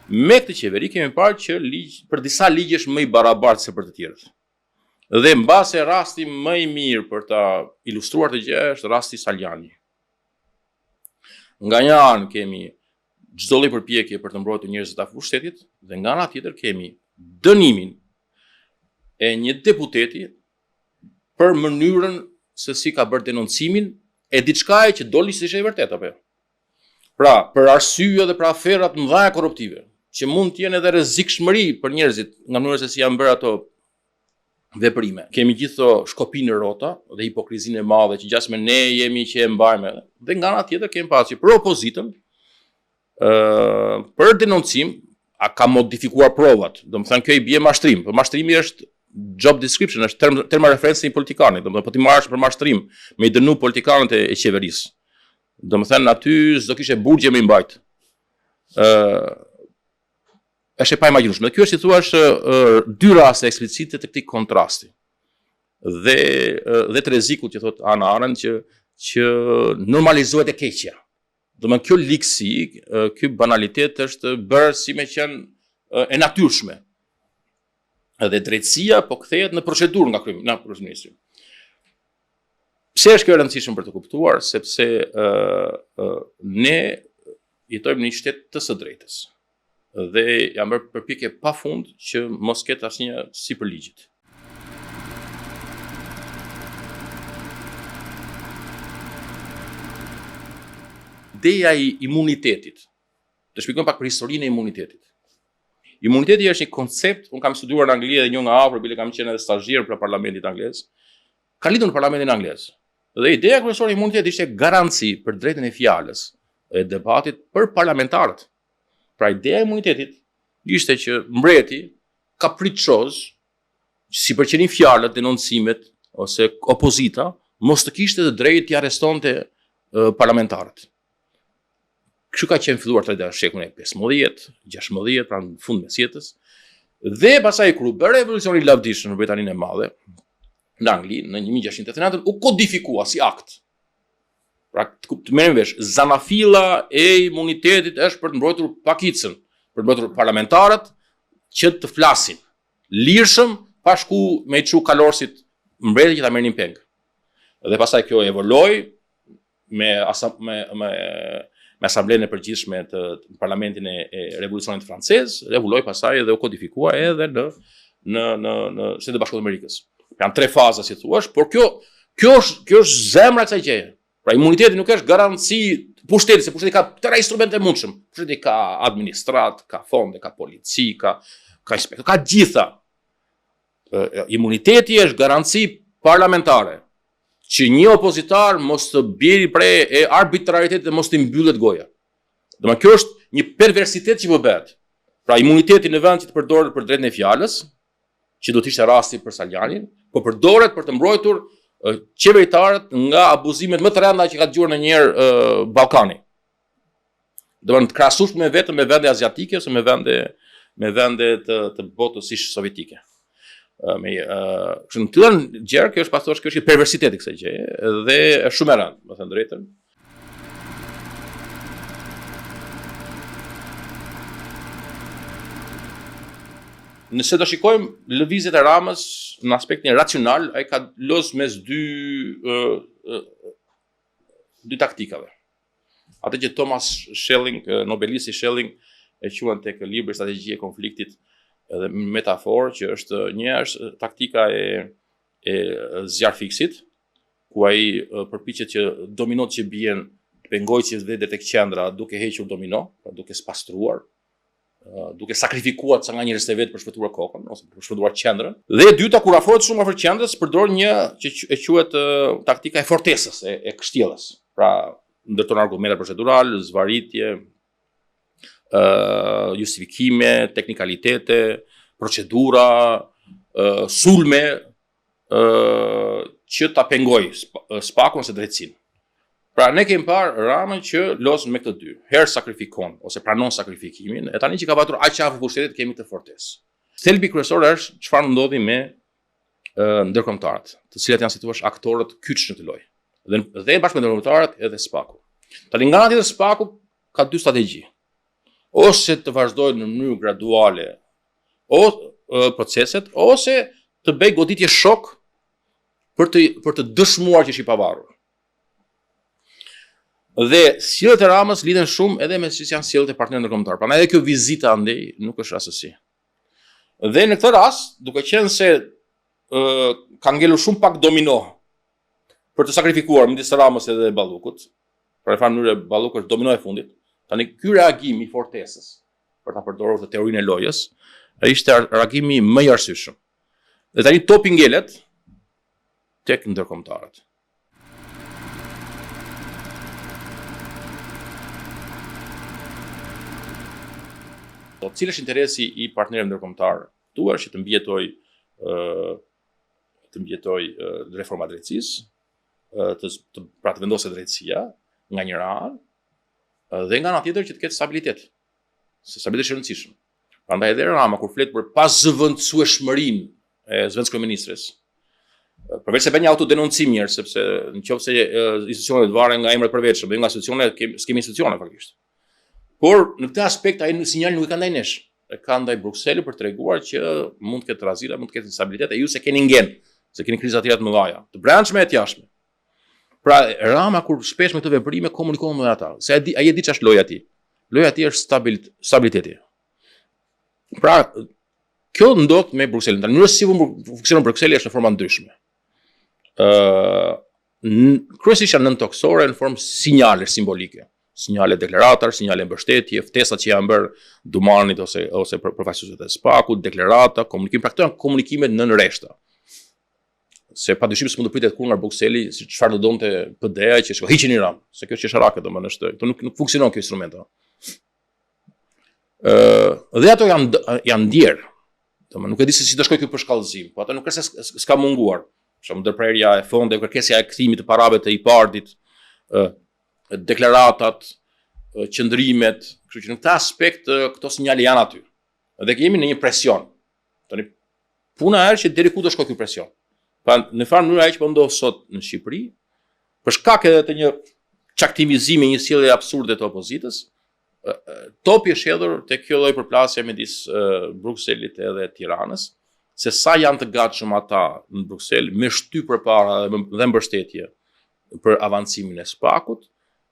Me këtë qeveri kemi parë që për disa ligje është më i barabartë se për të tjerët. Dhe mbase rasti më i mirë për ta ilustruar të gjë është rasti Saljani. Nga një anë kemi çdo lloj përpjekje për të mbrojtur njerëzit afër shtetit dhe nga ana tjetër kemi dënimin e një deputeti për mënyrën se si ka bërë denoncimin e diçkaje që doli se ishte e vërtetë apo jo. Pra, për arsye dhe për aferat mëdha korruptive, që mund të jenë edhe rrezikshmëri për njerëzit nga mënyra se si janë bërë ato veprime. Kemi gjithë shkopinë rrota dhe hipokrizinë e madhe që gjasme ne jemi që e mbajmë. Dhe nga ana tjetër kemi pasur për opozitën për denoncim ka modifikuar provat. Domethënë kjo i bie mashtrim. Po mashtrimi është job description, është terma referencë i politikanit. Domethënë po ti marrësh për mashtrim me i dënu politikanët e qeverisë. Domethënë aty s'do kishe burgje me i mbajt. Është e paimagjinueshme. Kjo është si thua dy raste eksplicite të këtij kontrasti. Dhe të rrezikut që thot Hannah Arendt që normalizohet e keqja. Domethënë kjo ligësi, ky banalitet është bërë si me qenë e natyrshme. Dhe drejtësia po kthehet në procedurë nga kryeministri. Pse është kjo e rëndësishme për të kuptuar? Sepse ne jetojmë në një shtet të së drejtës. Dhe janë bërë përpjekje pafund që mos ketë asnjë sipër ligjit. Ideja i imunitetit. Të shpjegojmë pak për historinë e imunitetit. Imuniteti është një koncept, unë kam studiuar në Angli dhe një nga afër, bile kam qenë edhe stazhier për parlamentit anglez. Ka lidhur në parlamentin anglez. Dhe ideja kryesore e imunitetit ishte garanci për drejtën e fjalës e debatit për parlamentarët. Pra ideja e imunitetit ishte që mbreti kapriçoz, si përqenin fjalët, denoncimet ose opozita, mos të kishte të drejtë t'i arrestonte parlamentarët. Kështu ka qenë filluar tradita në shekullin e 15, 16, pra në fund mesjetës. Dhe pastaj kur u bë revolucioni i lavdishëm në Britaninë e Madhe, në Angli, në 1689, u kodifikua si akt. Pra, të merrem vesh, zanafilla e imunitetit është për të mbrojtur pakicën, për të mbrojtur parlamentarët që të flasin lirshëm, pa shku me i çu kalorësit mbretit që ta merrnin peng. Dhe pastaj kjo evoloi me asamblenë e përgjithshme të parlamentin e revolucionit francez, evoloi pastaj dhe u kodifikua edhe në Shtetet e Bashkuara të Amerikës. Janë tre faza si thua, por kjo është zemra e kësaj gjëje. Pra imuniteti nuk është garanci pushtetit, se pushteti ka tëra instrumente të mundshëm. Pushteti ka administrat, ka fonde, ka polici, ka inspektor, ka gjitha. Imuniteti është garanci parlamentare, që një opozitar mos të bjeri prej e arbitraritetit dhe mos të mbyllet goja. Domethënë kjo është një perversitet që po bëhet. Pra imuniteti në vend që të përdoret për drejtën e fjalës, që do të ishte rasti për Saljanin, po përdoret për të mbrojtur qeveritarët nga abuzimet më të rënda që ka dëgjuar ndonjëherë Ballkani. Domethënë të krahasuar me vetëm me vende aziatike ose me vende të botës ish sovjetike. Kështu në tillën gjërë kjo është pasur kjo është perversiteti kësaj gjëje dhe është shumë e rëndë, më thënë drejtën. Nëse do shikojmë lëvizjet e Ramës në aspektin racional, ai ka lozë mes dy taktikave. Atë që Thomas Schelling, nobelisti Schelling, e quan tek libri Strategjia e konfliktit edhe metaforë, që është taktika e zjarfiksit, ku ai përpiqet që dominot që bien të pengojë që vete tek qendra duke hequr domino, duke spastruar, duke sakrifikuar ca nga njerëzit e vet për shpëtuar kokën ose për shpëtuar qendrën. Dhe e dyta, kur afrohet shumë afër qendrës, përdor një që e quhet taktika e fortesës, e kështjellës. Pra, ndërton argumente procedural, zvaritje, justifikime, teknikalitete, procedura, sulme, që ta pengoj spakun ose drejtësinë. Pra ne kemi parë Ramën që lozën me këto dy. Herë sakrifikon ose pranon sakrifikimin, e tani që ka patur aq afër pushtetit kemi këtë fortesë. Thelbi kryesor është çfarë ndodhi me ndërkombëtarët, të cilët janë si thua aktorët kyç në këtë lojë. Dhe bashkë me ndërkombëtarët edhe Spaku. Tani nga ana tjetër Spaku ka dy strategji. ose të vazhdojnë në mënyrë graduale proceset, ose të bëj goditje shok për të dëshmuar që është i pavarur. Dhe sjelljet e Ramës lidhen shumë edhe me si janë sjelljet e partnerëve ndërkombëtar. Prandaj edhe kjo vizitë andej nuk është rastësi. Dhe në këtë rast, duke qenë se ka ngelur shumë pak domino për të sakrifikuar midis Ramës edhe Ballukut, pra në mënyrë Balluku është domino e fundit. Tani ky reagim i fortesës, për ta përdorur të teorinë e lojës, ishte reagimi më i arsyeshëm. Dhe tani topi ngelet tek ndërkombëtarët. Cili është interesi i partnerëve ndërkombëtar tuaj që të mbjetoj reforma drejtësisë, pra të vendoset drejtësia nga njëra anë, dhe nga ana tjetër që të ketë stabilitet. Se stabiliteti është e rëndësishëm. Prandaj edhe Rama kur flet për pazëvendësueshmërinë e zëvendës kryeministres, përveç se bën një autodenoncim mirë, sepse nëse institucionet varen nga emrat përveçëm, dhe nga institucionet, s'kemi institucione faktikisht. Por në këtë aspekt ai sinjal nuk e ka ndaj nesh. E ka ndaj Brukselit për treguar që mund të ketë rrazira, mund të ketë instabilitet, e ju se keni ngjen, se keni kriza të tjera të mëdha, të brendshme e të jashtme. Pra Rama kur shpesh me këto veprime komunikon me ata, se ai e di ç'është loja e tij. Loja e tij është stabiliteti. Pra kjo ndodh me Brukselin. Në mënyrë si funksionon Brukseli është në forma ndryshme. Kryesisht janë nëntoksore në formë sinjale simbolike. Sinjale deklaratar, sinjale mbështetje, ftesat që janë bërë Dumanit ose përfaqësuesit e SPAK-ut, deklarata, komunikim, pra këto janë komunikimet nën rreshta. Se padyshim s'mund të pritet kur nga Brukseli si çfarë do donte PD-ja që hiqeni Ramën, se kjo është çesharake domethënë, këto nuk funksionon kjo instrument. Dhe ato janë ndjer. Domethënë nuk e di se si do shkojë ky përshkallëzim, po ato nuk është se s'ka munguar. Për shembull ndërprerja e fondeve, kërkesja e kthimit të parave të IPARD-it, deklaratat, qëndrimet, kështu që në këtë aspekt këto sinjale janë aty. Dhe jemi në një presion. Tani puna është që deri ku do shkojë ky presion. Pra në farë mënyrë ai që po ndodh sot në Shqipëri, për shkak edhe të një çaktimizimi, një sjellje absurde të opozitës, topi është hedhur tek kjo lloj përplasje midis Brukselit edhe Tiranës, se sa janë të gatshëm ata në Bruksel me shty përpara dhe mbështetje për avancimin e SPAK-ut,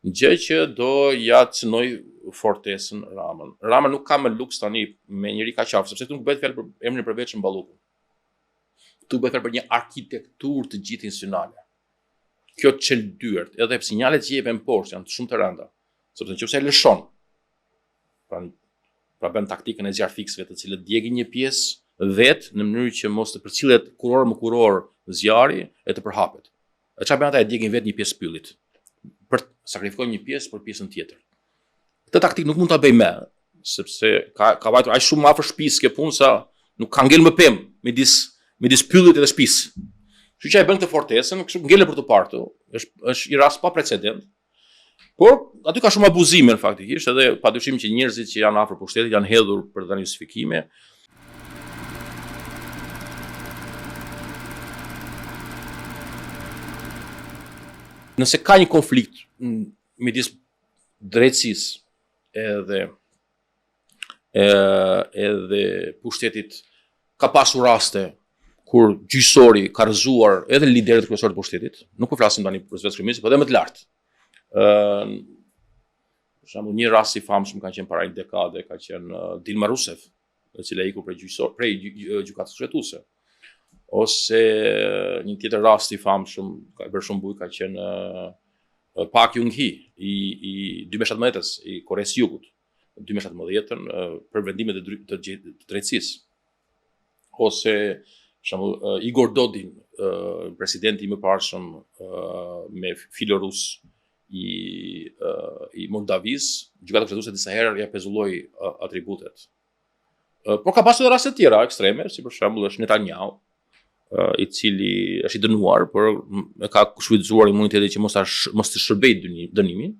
gjë që do ja cënoj fortesën Ramën. Rama nuk ka më luks tani me njëri kaq afër, sepse këtu nuk bëhet fjalë për emrin e përveçëm Ballukut. Tu bëhet për një arkitekturë të gjithë institucionale. Kjo çeldyert, edhe sinjalet që jepen poshtë janë shumë të rënda, sepse nëse lëshon, pra bën taktikën e zjarfiksëve të cilët djegin një pjesë vet në mënyrë që mos të përcillet kuror më kuror zjarri e të përhapet. E çfarë bën ata, e djegin vet një pjesë pyllit për të sakrifikuar një pjesë për pjesën tjetër. Këtë taktik nuk mund ta bëj më, sepse ka vajtur aq shumë afër shtëpisë kjo punë sa nuk ka ngel më pemë midis pyllit edhe shtëpisë. Kështu që ai bën këtë fortesën, kështu ngelet për të parë, është i rast pa precedent. Por aty ka shumë abuzime në faktikisht, edhe padyshim që njerëzit që janë afër pushtetit janë hedhur për të dhënë justifikime. Nëse ka një konflikt midis drejtësisë edhe pushtetit, ka pasur raste kur gjyqësori ka rrëzuar edhe liderët kryesorë të pushtetit, nuk po flasim tani për zëvendës kryeministrit, por edhe më të lartë. Për shembull, një rast i famshëm ka qenë para një dekade, ka qenë Dilma Rousseff, e cila iku prej gjykatës kushtetuese. Ose një tjetër rast i famshëm, ka bërë shumë bujë, ka qenë Park Geun-hye i 2017-s, i Koreas së Jugut, 2017-ën për vendimet të drejtësisë. Ose për shembull Igor Dodin, presidenti i mëparshëm me filo rus i Moldavisë, gjykata kushtetuese disa herë ja pezulloi atributet. Por ka pasur raste të tjera ekstreme, si për shembull është Netanyahu, i cili është i dënuar, por e ka shfrytzuar imunitetin që mos të shërbejë dënimin,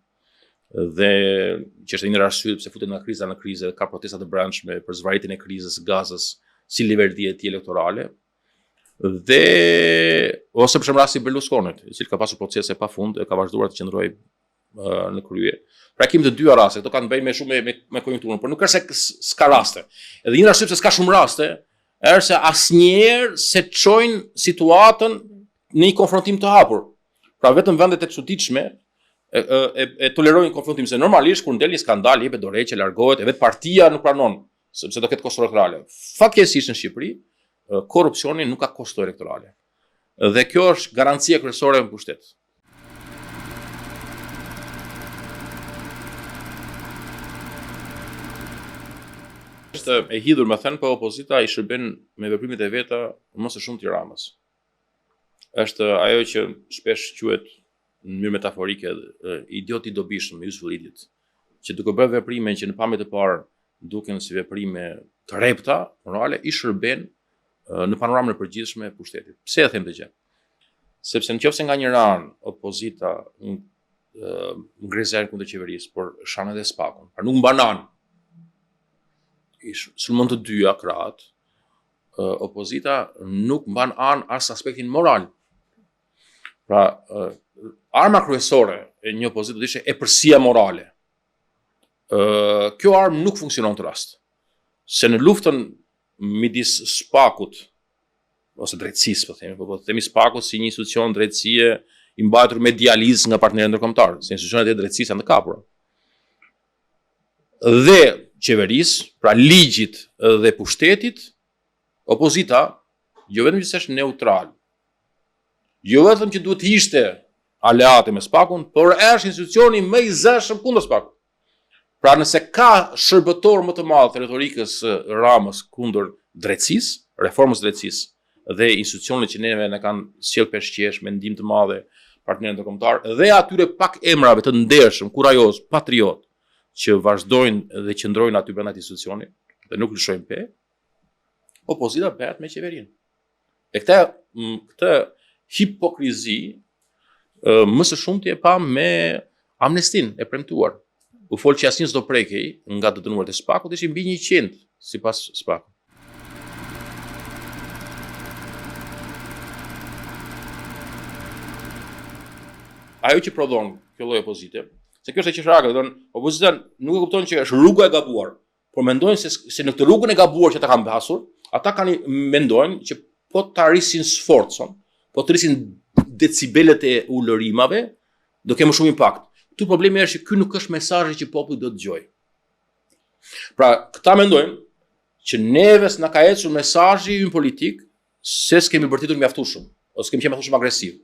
dhe që është një arsye pse futet nga kriza në krizë, ka protesta të brendshme për zvarritjen e krizës gazës si liverdie e tij elektorale, dhe ose për shembull rasti Berlusconit, i cili ka pasur procese pafund e ka vazhduar të qëndrojë në krye. Pra kemi të dyja raste, këto kanë të bëjnë me shumë me konjunkturën, por nuk është se s'ka raste. Edhe një arsye pse s'ka shumë raste, është se asnjëherë se çojnë situatën në një konfrontim të hapur. Pra vetëm vendet e çuditshme e tolerojnë konfrontim, se normalisht kur ndel një skandal, jepet dorëheqje, largohet, e vetë partia nuk pranon, sepse do ketë kosto elektorale. Fatkeqësisht në Shqipëri, korrupsioni nuk ka kosto elektorale. Dhe kjo është garancia kryesore në pushtet. Është e hidhur, më thënë, po opozita i shërben me veprimet e veta më së shumti Ramës. Është ajo që shpesh quhet në mënyrë metaforike idioti i dobishëm, i zhvillitit, që duke bërë veprime që në pamje të parë duken si veprime të rrepta, morale, i shërben në panoramën e përgjithshme e pushtetit. Pse e them të gjë? Sepse nëse nga një anë opozita ngre zërin kundër qeverisë, por shan edhe spakun, pra nuk mban anë. Sulmon të dyja krahët, opozita nuk mban anë as aspektin moral. Pra, arma kryesore e një opozite do ishte epërsia morale. Kjo armë nuk funksionon të rast. Se në luftën midis spakut ose drejtësisë, po themi spakut si një institucion drejtësie i mbajtur me dializëm nga partnerët ndërkombëtar, se institucionet e drejtësisë janë të kapura. Dhe qeverisë, pra ligjit dhe pushtetit, opozita jo vetëm që është neutral, jo vetëm që duhet të ishte aleate me spakun, por është institucioni më i zëshëm kundër spakut. Pra nëse ka shërbëtor më të madh të retorikës Ramës kundër drejtësisë, reformës drejtësisë dhe institucionet që neve ne kanë sjell peshqesh me ndihmë të madhe partnerët ndërkombëtar dhe atyre pak emrave të ndershëm, kurajoz, patriot që vazhdojnë dhe qëndrojnë aty brenda institucionit dhe nuk lëshojnë pe, opozita bëhet me qeverinë. E këtë hipokrizi më së shumti e pa me amnestin e premtuar. U fol që asnjë s'do prekej nga të dënuarit e spakut, ishin mbi 100 sipas spakut. Ajo që prodhon kjo lloj opozite, se kjo është e qesharake, do të thonë, opozita nuk e kupton që është rruga e gabuar, por mendojnë se në këtë rrugën e gabuar që ata kanë pasur, ata mendojnë që po të arrisin sforcon, po të arrisin decibelet e ulërimave, do kemë shumë impakt. Tu problemi është që ky nuk është mesazhi që populli do të dëgjojë. Pra, këta mendojnë që neve s'na ka ecur mesazhi ynë politik se s'kemi bërtitur mjaftueshëm, ose s'kemi qenë mjaftueshëm agresiv.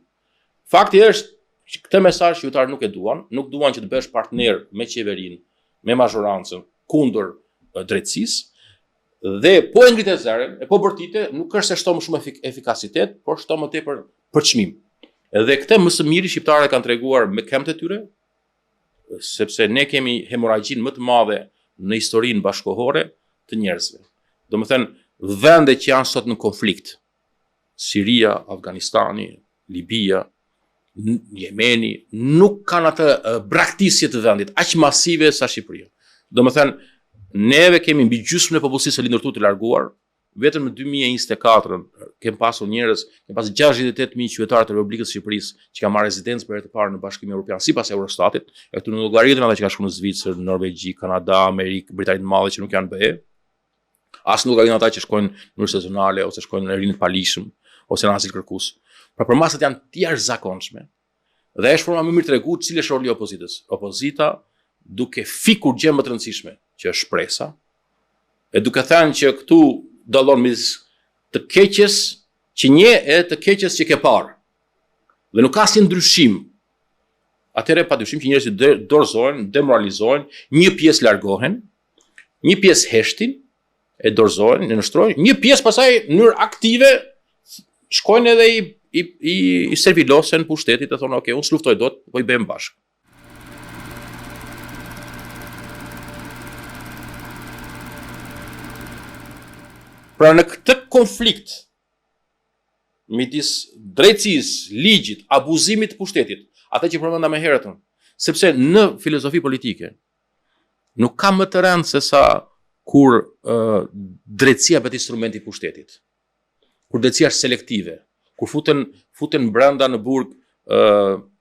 Fakti është që këtë mesazh qytetarët nuk e duan, nuk duan që të bësh partner me qeverinë, me mazhorancën kundër drejtësisë, dhe po e ngritet zërin, e po bërtite, nuk është se shton më shumë efikasitet, por shton më tepër për çmim. Edhe këtë më së miri shqiptarët kanë treguar me këmbët e tyre, sepse ne kemi hemorragjin më të madhe në historinë bashkëkohore të njerëzve. Domethënë, vende që janë sot në konflikt, Siria, Afganistani, Libia, Jemeni, nuk kanë atë braktisje të vendit, aq masive sa Shqipëria. Domethënë, neve kemi mbi gjysmën e popullsisë së lindur tu të larguar, vetëm në 2024 kemi pasur njerëz, kemi pas 68.000 qytetarë të Republikës së Shqipërisë që kanë marrë rezidencë për herë të parë në Bashkimin Evropian sipas Eurostatit, e këtu në llogaritën ata që kanë shkuar në Zvicër, Norvegji, Kanada, Amerikë, Britani të Madhe që nuk janë BE, as në llogaritën ata që shkojnë në mënyrë sezonale ose shkojnë në rinit palishëm ose në azil kërkues. Pra për masat janë të jashtëzakonshme. Dhe është forma më mirë tregu cili është roli i opozitës. Opozita duke fikur gjë më të rëndësishme, që është shpresa, e duke thënë që këtu dallon mes të keqes që një e të keqes që ke parë. Dhe nuk ka asnjë ndryshim. Atëherë padyshim që njerëzit dorëzohen, demoralizohen, një pjesë largohen, një pjesë heshtin, e dorëzohen, e nështrojnë, një pjesë pasaj në mënyrë aktive shkojnë edhe i servilosen pushtetit e thonë, unë s'luftoj dot, po i bëjmë bashkë. Pra në këtë konflikt midis drejtësisë, ligjit, abuzimit të pushtetit, atë që përmenda më herët, sepse në filozofi politike nuk ka më të rëndë se sa kur drejtësia bëhet instrumenti i pushtetit. Kur drejtësia është selektive, kur futen brenda në burg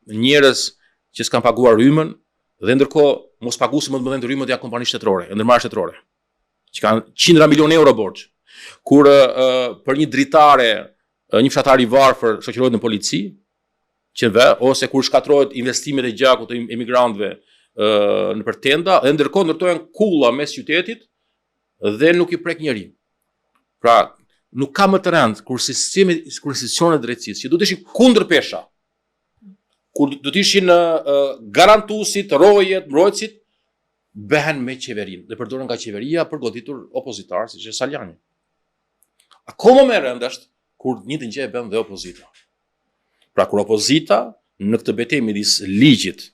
njerëz që s'kan paguar rrymën Dhe ndërkohë mos paguese më të mëdhenj të rrymët janë kompani shtetërore, ndërmarrje shtetërore, që kanë qindra milionë euro borxh. Kur për një dritare, një fshatar i varfër shoqërohet në polici, ose kur shkatrohet investimet e gjakut të emigrantëve në për tenda, dhe ndërkohë ndërtohen kulla mes qytetit dhe nuk i prek njeri. Pra, nuk ka më të rëndë kur institucionet drejtësisë, që do të ishin kundër pesha, kur do të ishin garantuesit, rojet, mbrojtësit, behen me qeverinë dhe përdoren nga qeveria për goditur opozitar, siç është Saljani. Akoma më rëndë është kur një të gjë e bën dhe opozita. Pra kur opozita në këtë betejë midis ligjit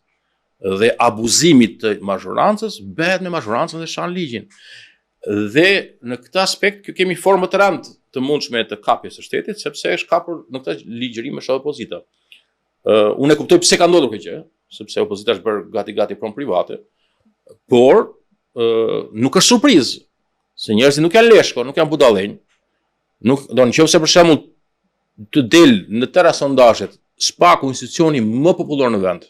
dhe abuzimit të mazhorancës bëhet me mazhorancën dhe shan ligjin. Dhe në këtë aspekt kemi formë të rëndë të mundshme të kapjes së shtetit, sepse është kapur në këtë ligjërim me shoh opozita. Unë e kuptoj pse ka ndodhur kjo gjë, sepse opozita është bërë gati pronë private, por nuk është surprizë, se njerëzit nuk janë leshko, nuk janë budallënj. Nëse për shembull të del në tëra sondazhet SPAK-u institucioni më popullor në vend,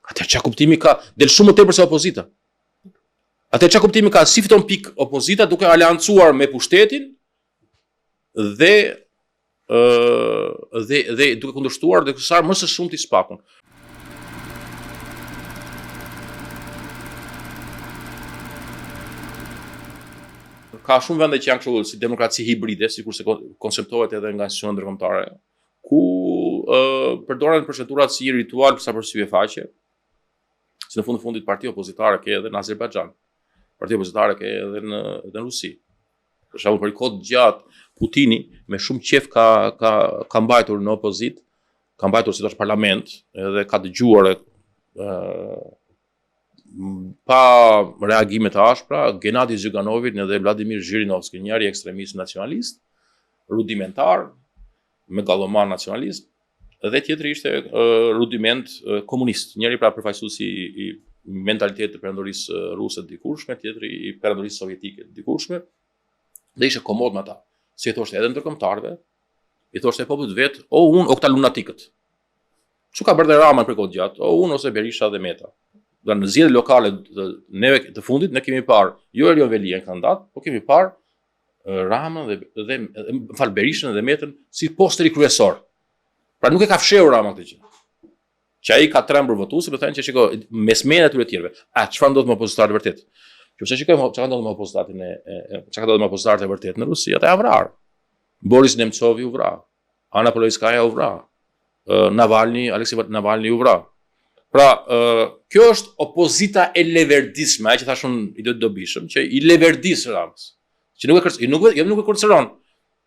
atëherë çfarë kuptimi ka? Del shumë më tepër se opozita. Atëherë çfarë kuptimi ka? Si fiton pik opozita duke aleancuar me pushtetin dhe duke kundërshtuar dhe kësaj më së shumti SPAK-un. Ka shumë vende që janë kështu si demokraci hibride, sikurse konceptohet edhe nga institucionet ndërkombëtare, ku përdoren procedurat si ritual sa për syve faqe. Si në fundit partia opozitare ke edhe në Azerbajxhan. Partia opozitare ke edhe në Rusi. Për shembull, për kohë gjatë Putini me shumë qef ka mbajtur në opozit, ka mbajtur si thosh parlament, edhe ka dëgjuar pa reagime të ashpra Gennadi Zyuganovin edhe Vladimir Zhirinovski, njëri ekstremist nacionalist, rudimentar, megaloman nacionalist, dhe tjetri ishte rudiment komunist, njëri pra përfaqësuesi i mentalitetit të perandorisë ruse të dikurshme, tjetri i perandorisë sovjetike të dikurshme, dhe ishte komod me ata. Si e thoshte edhe ndërkombëtarëve, i thoshte popullit vet, unë o këta lunatikët. Çu ka bërë Rama për kohë gjatë, unë ose Berisha dhe Meta. Dhe në zgjedhjet lokale të fundit ne kemi parë jo Erion Veliën kandidat, por kemi parë Ramën dhe Berishën dhe Metën si posteri kryesor. Pra nuk e ka fshehur Rama këtë gjë. Që ai ka trembur votuesi, do të thënë që shiko mes menë aty të tjerëve. Çfarë ndodh me opozitarët vërtet? Nëse shikojmë çka ndodh me opozitarët e vërtet në Rusi, ata janë vrarë. Boris Nemtsov u vra, Ana Politkovskaja u vra, Aleksej Navalny u vra. Pra, kjo është opozita e leverdisme, ai që thashun i dobishëm, që i leverdis Ramës. Që nuk e kërcëron,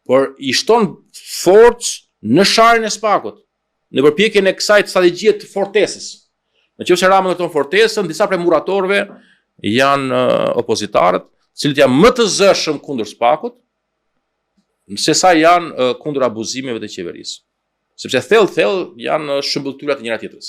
por i shton forcë në sharrin e SPAK-ut, në përpjekjen e kësaj strategjie të fortesës. Nëse Rama ndërton fortesën, disa prej muratorëve janë opozitarët, cilët janë më të zëshëm kundër SPAK-ut, se sa janë kundër abuzimeve të qeverisë. Sepse thellë janë shëmbulltyrat e njëra tjetrës.